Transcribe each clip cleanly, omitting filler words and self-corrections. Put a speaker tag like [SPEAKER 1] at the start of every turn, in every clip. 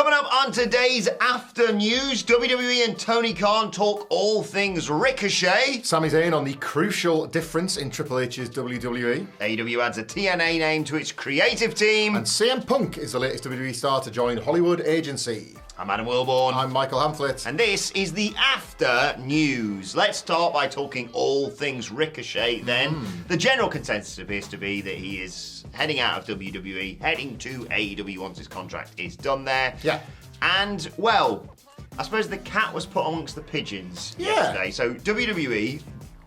[SPEAKER 1] Coming up on today's After News, WWE and Tony Khan talk all things Ricochet.
[SPEAKER 2] Sami Zayn on the crucial difference in Triple H's WWE.
[SPEAKER 1] AEW adds a TNA name to its creative team.
[SPEAKER 2] And CM Punk is the latest WWE star to join Hollywood Agency.
[SPEAKER 1] I'm Adam Wilborn.
[SPEAKER 2] I'm Michael Hamflett.
[SPEAKER 1] And this is the After News. Let's start by talking all things Ricochet then. The general consensus appears to be that he is heading out of WWE, heading to AEW once his contract is done there.
[SPEAKER 2] Yeah.
[SPEAKER 1] And, well, I suppose the cat was put amongst the pigeons yesterday. So WWE,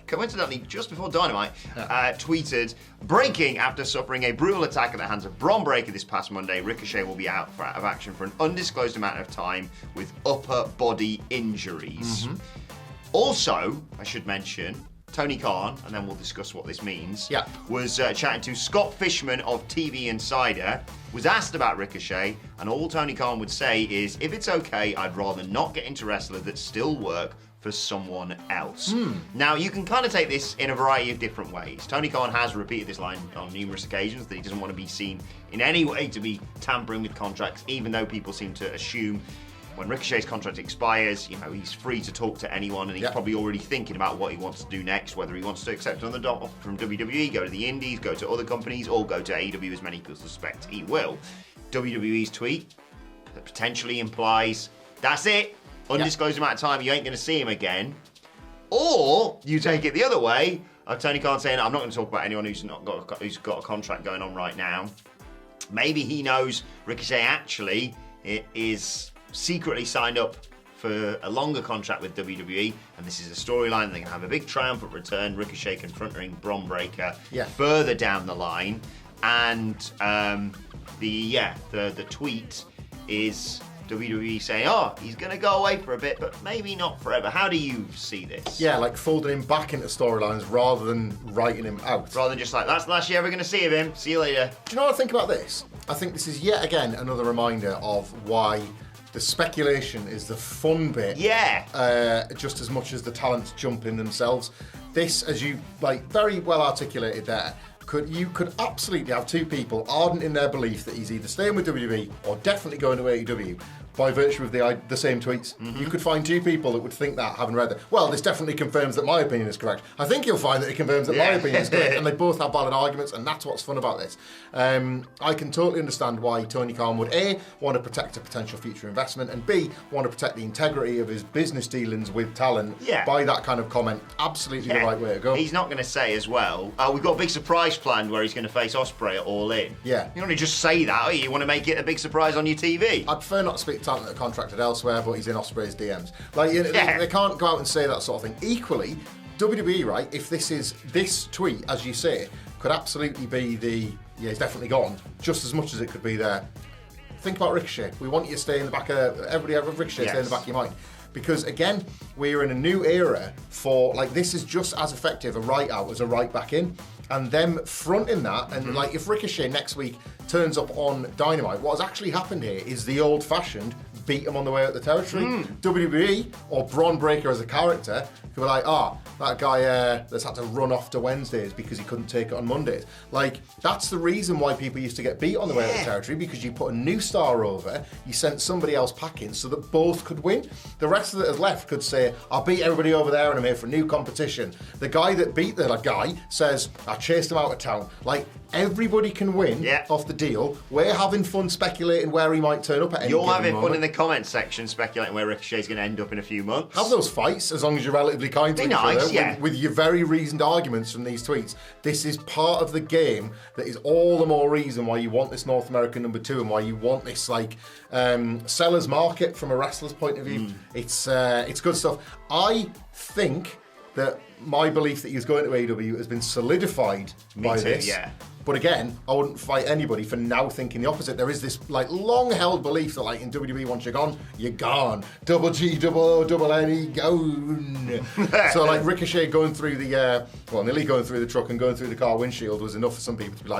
[SPEAKER 1] coincidentally, just before Dynamite, tweeted, breaking after suffering a brutal attack at the hands of Bron Breakker this past Monday. Ricochet will be out of action for an undisclosed amount of time with upper body injuries. Also, I should mention, Tony Khan, and then we'll discuss what this means, was chatting to Scott Fishman of TV Insider, was asked about Ricochet, and all Tony Khan would say is, if it's okay, I'd rather not get into wrestlers that still work for someone else. Now, you can kind of take this in a variety of different ways. Tony Khan has repeated this line on numerous occasions, that he doesn't want to be seen in any way to be tampering with contracts, even though people seem to assume when Ricochet's contract expires, you know, he's free to talk to anyone, and he's probably already thinking about what he wants to do next, whether he wants to accept another offer from WWE, go to the Indies, go to other companies, or go to AEW, as many people suspect he will. WWE's tweet potentially implies, that's it, undisclosed amount of time, you ain't going to see him again. Or you take it the other way, of Tony Khan saying, I'm not going to talk about anyone who's got a contract going on right now. Maybe he knows Ricochet actually is secretly signed up for a longer contract with WWE, and this is a storyline. They're going to have a big triumphant return, Ricochet confronting Bron Breakker further down the line, and the tweet is WWE saying, oh, he's going to go away for a bit, but maybe not forever. How do you see this?
[SPEAKER 2] Yeah, like folding him back into storylines rather than writing him out.
[SPEAKER 1] Rather than just like, that's the last you're ever going to see of him, see you later.
[SPEAKER 2] Do you know what I think about this? I think this is yet again another reminder of why the speculation is the fun bit. Just as much as the talents jump in themselves. This, as you very well articulated there, you could absolutely have two people ardent in their belief that he's either staying with WWE or definitely going to AEW by virtue of the same tweets. You could find two people that would think that, having read it. Well, this definitely confirms that my opinion is correct. I think you'll find that it confirms that my opinion is correct, and they both have valid arguments, and that's what's fun about this. I can totally understand why Tony Khan would A, want to protect a potential future investment, and B, want to protect the integrity of his business dealings with talent by that kind of comment. Absolutely the right way to go.
[SPEAKER 1] He's not going to say as well, we've got a big surprise planned where he's going to face Ospreay at All In.
[SPEAKER 2] Yeah.
[SPEAKER 1] You don't want to just say that, you want to make it a big surprise on your TV.
[SPEAKER 2] I'd prefer not to speak to talent that are contracted elsewhere, but he's in Ospreay's DMs. They can't go out and say that sort of thing. Equally, WWE, right, if this tweet, as you say, could absolutely be he's definitely gone, just as much as it could be there. Think about Ricochet. We want you to stay in the back of, everybody have Ricochet stay in the back of your mind. Because again, we're in a new era for, this is just as effective a right out as a right back in. And them fronting that, and if Ricochet next week turns up on Dynamite, what has actually happened here is the old-fashioned beat him on the way out the territory. WWE or Bron Breakker as a character who were like, that guy that's had to run off to Wednesdays because he couldn't take it on Mondays. That's the reason why people used to get beat on the way out the territory, because you put a new star over, you sent somebody else packing so that both could win. The rest of that left could say, I'll beat everybody over there and I'm here for new competition. The guy that beat the guy says, I chased him out of town. Everybody can win off the deal. We're having fun speculating where he might turn up at any given moment.
[SPEAKER 1] You're having fun in the comments section speculating where Ricochet's going to end up in a few months.
[SPEAKER 2] Have those fights, as long as you're relatively kind to each other, with your very reasoned arguments from these tweets. This is part of the game that is all the more reason why you want this North American number 2 and why you want this seller's market from a wrestler's point of view. It's good stuff. I think that my belief that he was going to AEW has been solidified by this. But again, I wouldn't fight anybody for now thinking the opposite. There is this long-held belief that in WWE, once you're gone, you're gone. Double G, double O, double N, gone. So Ricochet going through nearly going through the truck and going through the car windshield was enough for some people to be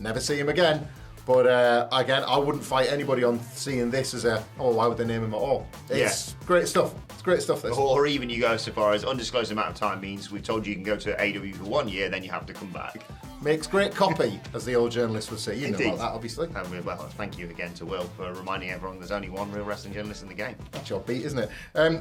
[SPEAKER 2] never see him again. But again, I wouldn't fight anybody on seeing this as why would they name him at all? It's great stuff. It's great stuff, this.
[SPEAKER 1] Or even you go so far as undisclosed amount of time means we've told you can go to AEW for 1 year, then you have to come back.
[SPEAKER 2] makes great copy, as the old journalist would say. You know about that, obviously.
[SPEAKER 1] Well, thank you again to Will for reminding everyone there's only one real wrestling journalist in the game.
[SPEAKER 2] That's your beat, isn't it?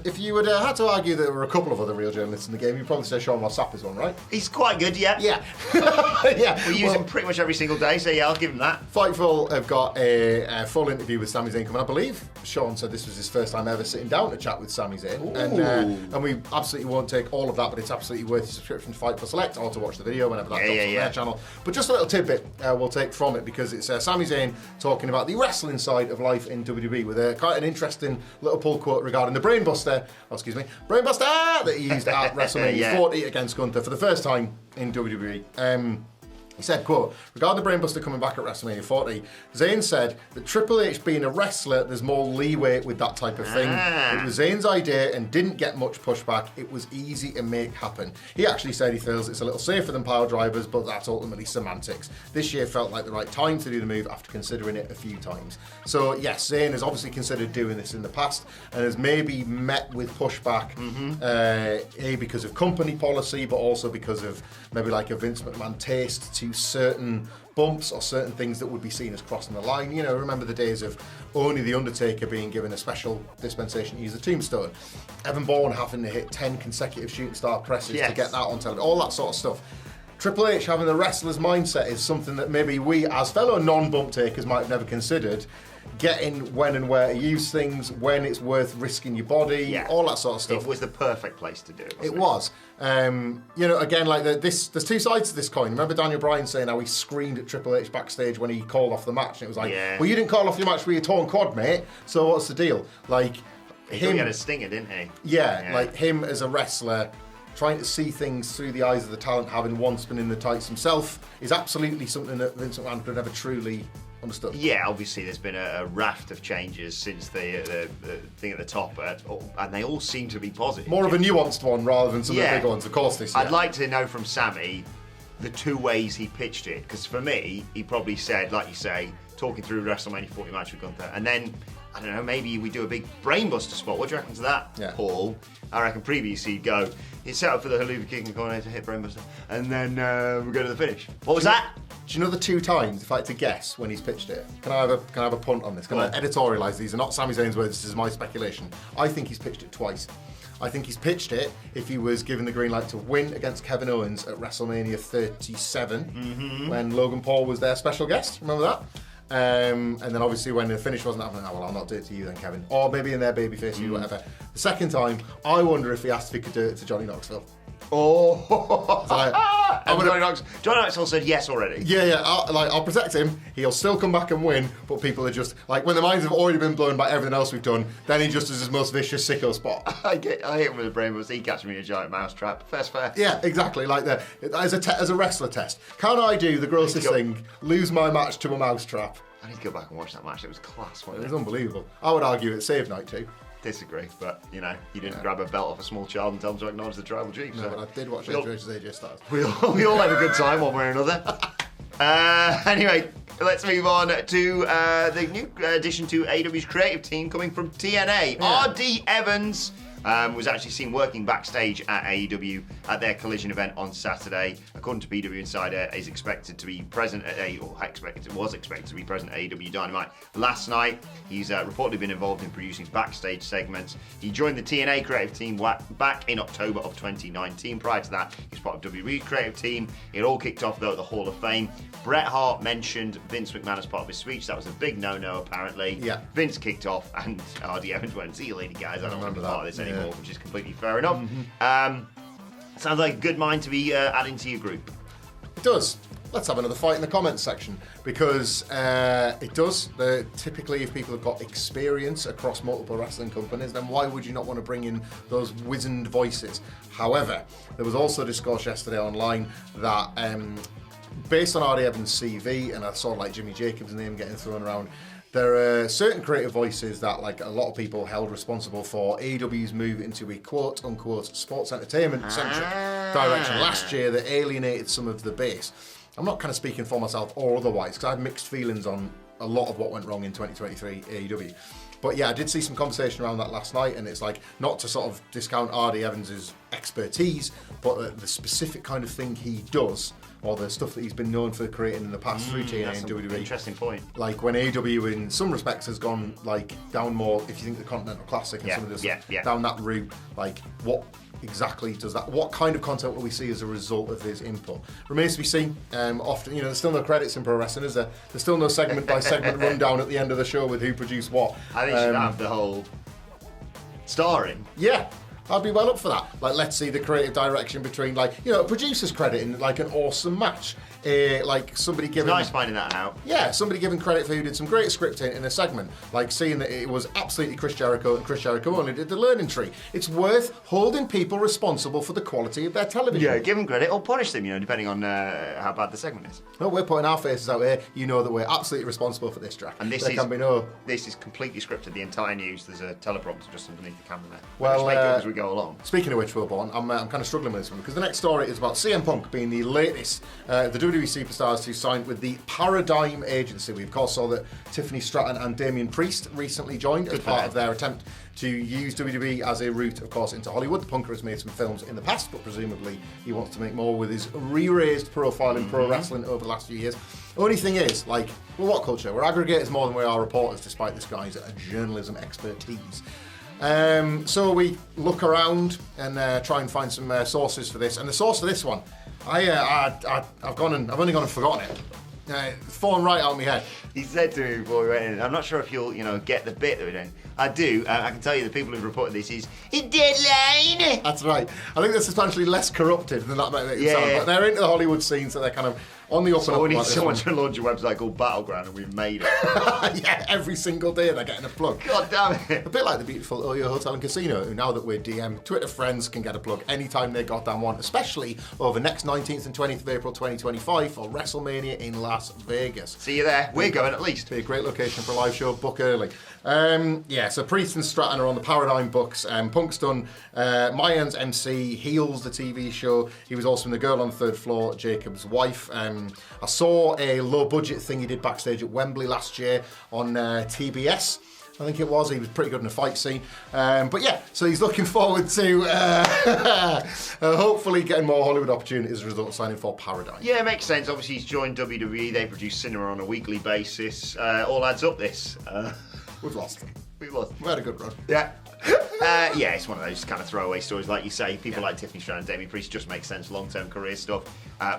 [SPEAKER 2] If you would had to argue that there were a couple of other real journalists in the game, you'd probably say Sean Ross Sapp is one, right?
[SPEAKER 1] He's quite good, yeah.
[SPEAKER 2] Yeah. Yeah.
[SPEAKER 1] We use him pretty much every single day, so yeah, I'll give him that.
[SPEAKER 2] Fightful have got a full interview with Sami Zayn coming. I believe Sean said this was his first time ever sitting down to chat with Sami Zayn. And we absolutely won't take all of that, but it's absolutely worth your subscription to Fightful Select or to watch the video whenever that drops on their channel. But just a little tidbit we'll take from it, because it's Sami Zayn talking about the wrestling side of life in WWE with quite an interesting little pull quote regarding the brainbuster that he used at WrestleMania 40 against Gunther for the first time in WWE. He said, quote, regarding the brainbuster coming back at WrestleMania 40, Zayn said that Triple H being a wrestler, there's more leeway with that type of thing. It was Zayn's idea and didn't get much pushback. It was easy to make happen. He actually said he feels it's a little safer than pile drivers, but that's ultimately semantics. This year felt like the right time to do the move after considering it a few times. So yes, Zayn has obviously considered doing this in the past and has maybe met with pushback, because of company policy, but also because of maybe like a Vince McMahon taste to certain bumps or certain things that would be seen as crossing the line. You know, remember the days of only The Undertaker being given a special dispensation to use the tombstone, Evan Bourne having to hit 10 consecutive shooting star presses to get that on television, all that sort of stuff. Triple H having the wrestler's mindset is something that maybe we as fellow non-bump takers might have never considered. Getting when and where to use things, when it's worth risking your body, all that sort of stuff.
[SPEAKER 1] It was the perfect place to do it.
[SPEAKER 2] It was. You know, again, like there's two sides to this coin. Remember Daniel Bryan saying how he screamed at Triple H backstage when he called off the match, and it was like, well, you didn't call off your match with your torn quad, mate. So what's the deal? Like
[SPEAKER 1] he had a stinger, didn't he?
[SPEAKER 2] Yeah, like him as a wrestler, trying to see things through the eyes of the talent, having once been in the tights himself, is absolutely something that Vince McMahon could never truly understood.
[SPEAKER 1] Yeah, obviously there's been a raft of changes since the thing at the top, and they all seem to be positive.
[SPEAKER 2] More of a nuanced one rather than some of the big ones, of course.
[SPEAKER 1] I'd like to know from Sami the two ways he pitched it, because for me, he probably said, like you say, talking through WrestleMania 40 match with Gunther, and then, I don't know, maybe we do a big brainbuster spot. What do you reckon to that, Paul? I reckon previously he'd go, he'd set up for the haluva kick and go on to hit brainbuster, and then we go to the finish. What was that?
[SPEAKER 2] Do you know the two times, if I had to guess when he's pitched it? Can I have a punt on this? Can I editorialise these? Are not Sami Zayn's words, this is my speculation. I think he's pitched it twice. I think he's pitched it if he was given the green light to win against Kevin Owens at WrestleMania 37, when Logan Paul was their special guest. Remember that? And then obviously when the finish wasn't happening, well, I'll not do it to you then, Kevin. Or maybe in their babyface feud, whatever. The second time, I wonder if he asked if he could do it to Johnny Knoxville.
[SPEAKER 1] Johnny Knoxville said yes already.
[SPEAKER 2] Yeah. I'll protect him. He'll still come back and win, but people are just like, when the minds have already been blown by everything else we've done, then he just is his most vicious sicko spot.
[SPEAKER 1] I hit him with a brainbuster. He catches me in a giant mousetrap. Fair.
[SPEAKER 2] Yeah, exactly. Like that as a wrestler test. Can I do the grossest thing? Lose my match to a mousetrap.
[SPEAKER 1] I need to go back and watch that match. It was class.
[SPEAKER 2] It was unbelievable. I would argue it's save night too.
[SPEAKER 1] Disagree, but you know, you didn't grab a belt off a small child and tell them to acknowledge the tribal chief.
[SPEAKER 2] No, but I did watch it versus AJ Styles.
[SPEAKER 1] We all had a good time one way or another. Anyway, let's move on to the new addition to AEW's creative team coming from TNA. RD Evans was actually seen working backstage at AEW at their Collision event on Saturday. According to PW Insider, he's expected to be present at was expected to be present at AEW Dynamite last night. He's reportedly been involved in producing backstage segments. He joined the TNA creative team back in October of 2019. Prior to that, he was part of WWE's creative team. It all kicked off though at the Hall of Fame. Bret Hart mentioned Vince McMahon as part of his speech. That was a big no-no apparently. Yeah. Vince kicked off and RD Evans went, "See you later, guys. I don't want to be part of this anymore," which is completely fair enough. Sounds like a good mind to be adding to your group.
[SPEAKER 2] It does. Let's have another fight in the comments section, because it does. Typically, if people have got experience across multiple wrestling companies, then why would you not want to bring in those wizened voices? However, there was also discourse yesterday online that based on RD Evans' CV, and I saw like Jimmy Jacobs' name getting thrown around, there are certain creative voices that like a lot of people held responsible for AEW's move into a quote-unquote sports entertainment-centric direction last year that alienated some of the base. I'm not kind of speaking for myself or otherwise, because I have mixed feelings on a lot of what went wrong in 2023 AEW. But yeah, I did see some conversation around that last night, and it's like, not to sort of discount R.D. Evans' expertise, but the specific kind of thing he does, or the stuff that he's been known for creating in the past through TNA and WWE.
[SPEAKER 1] Interesting point.
[SPEAKER 2] Like when AEW in some respects has gone like down more, if you think the Continental Classic and some of this down that route, like what exactly does that, what kind of content will we see as a result of his input? Remains to be seen. Often, there's still no credits in pro wrestling, is there? There's still no segment by segment rundown at the end of the show with who produced what.
[SPEAKER 1] I think you should have the whole starring.
[SPEAKER 2] Yeah. I'd be well up for that. Like, let's see the creative direction between, like, a producer's credit in, like, an awesome match. Like, somebody giving...
[SPEAKER 1] It's nice finding that out.
[SPEAKER 2] Yeah, somebody giving credit for who did some great scripting in a segment. Like, seeing that it was absolutely Chris Jericho, and Chris Jericho only did the learning tree. It's worth holding people responsible for the quality of their television.
[SPEAKER 1] Yeah, give them credit or punish them, depending on how bad the segment is.
[SPEAKER 2] No, we're putting our faces out here. You know that we're absolutely responsible for this, Jack.
[SPEAKER 1] And this is completely scripted, the entire news. There's a teleprompter just underneath the camera there.
[SPEAKER 2] Well,
[SPEAKER 1] just make it up as we go along.
[SPEAKER 2] Speaking of which, Wilborn, I'm kind of struggling with this one because the next story is about CM Punk being the latest the WWE superstars who signed with the Paradigm Agency. We of course saw that Tiffany Stratton and Damian Priest recently joined as part of their attempt to use WWE as a route, of course, into Hollywood. The Punker has made some films in the past, but presumably he wants to make more with his re-raised profile in pro wrestling over the last few years. Only thing is, like, we're what culture? We're aggregators more than we are reporters, despite this guy's journalism expertise. So we look around and try and find some sources for this. And the source for this one, I've only gone and forgotten it. It's fallen right out of my head.
[SPEAKER 1] He said to me before we went in, I'm not sure if you'll, get the bit that we're doing. I do. I can tell you the people who've reported this is a deadline.
[SPEAKER 2] That's right. I think they're substantially less corrupted than that might make it sound. But they're into the Hollywood scene, so they're kind of on the up and up.
[SPEAKER 1] We need someone to launch a website called Battleground, and we've made it.
[SPEAKER 2] Yeah, every single day they're getting a plug.
[SPEAKER 1] God damn it.
[SPEAKER 2] A bit like the beautiful Oyo Hotel and Casino, who now that we're DM, Twitter friends can get a plug anytime they goddamn want, especially over next 19th and 20th of April 2025 for WrestleMania in Las Vegas.
[SPEAKER 1] See you there. We're going at least.
[SPEAKER 2] Be a great location for a live show. Book early. So Priest and Stratton are on the Paradigm books. Punk's done Mayans MC, Heels, the TV show. He was also in The Girl on the Third Floor, Jacob's wife. I saw a low-budget thing he did backstage at Wembley last year on TBS. I think it was. He was pretty good in a fight scene. So he's looking forward to hopefully getting more Hollywood opportunities as a result of signing for Paradigm.
[SPEAKER 1] Yeah, it makes sense. Obviously, he's joined WWE. They produce cinema on a weekly basis. All adds up this.
[SPEAKER 2] We've lost them.
[SPEAKER 1] We've lost.
[SPEAKER 2] We had a good run.
[SPEAKER 1] Yeah. It's one of those kind of throwaway stories, like you say. People like Tiffany Stratton and Damian Priest just make sense, long-term career stuff.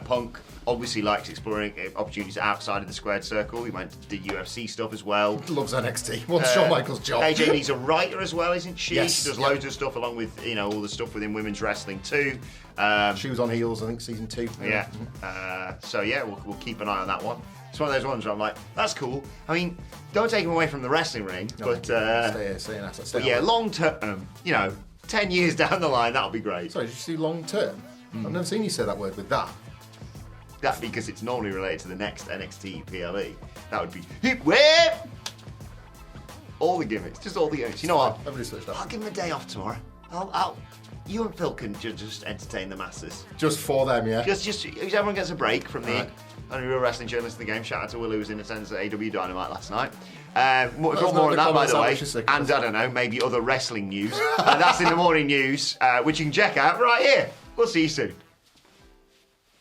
[SPEAKER 1] Punk obviously likes exploring opportunities outside of the squared circle. He went to the UFC stuff as well.
[SPEAKER 2] Loves NXT. What's Shawn Michaels' job?
[SPEAKER 1] AJ Lee's a writer as well, isn't she?
[SPEAKER 2] Yes.
[SPEAKER 1] She does loads of stuff along with all the stuff within women's wrestling too.
[SPEAKER 2] She was on Heels, I think, season 2.
[SPEAKER 1] Yeah. We'll keep an eye on that one. It's one of those ones where I'm like, that's cool. I mean, don't take him away from the wrestling ring, but long term, 10 years down the line, that'll be great.
[SPEAKER 2] Sorry, did you see long term? I've never seen you say that word with that.
[SPEAKER 1] That's because it's normally related to the next NXT PLE. That would be hip whip. All the gimmicks, just all the gimmicks. You know what?
[SPEAKER 2] Everybody switched up.
[SPEAKER 1] I'll give him a day off tomorrow. You and Phil can just entertain the masses.
[SPEAKER 2] Just for them, yeah?
[SPEAKER 1] Just everyone gets a break from the only real wrestling journalist in the game. Shout out to Will, who was in attendance at AW Dynamite last night. We've got more on that, by the way. And I don't know, maybe other wrestling news. That's in the morning news, which you can check out right here. We'll see you soon.